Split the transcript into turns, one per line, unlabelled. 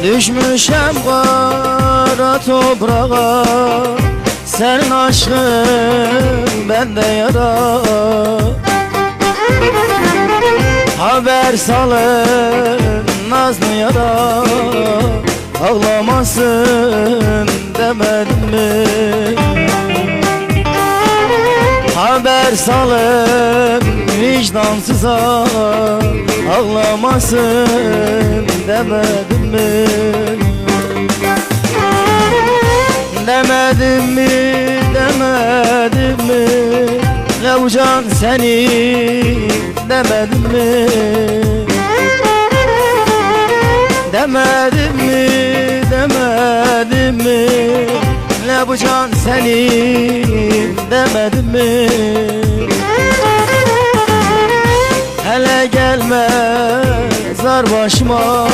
Düşmüşem kara toprağa, senin aşkın bende yara. Haber salın nazlı yara, ağlamasın demedim mi? Haber salın vicdansıza, ağlamasın demedim mi? Demedim mi, demedim mi? Ne bu can seni demedim mi? Demedim mi, demedim mi? Ne bu can seni demedim mi? Hele gelme zar başıma.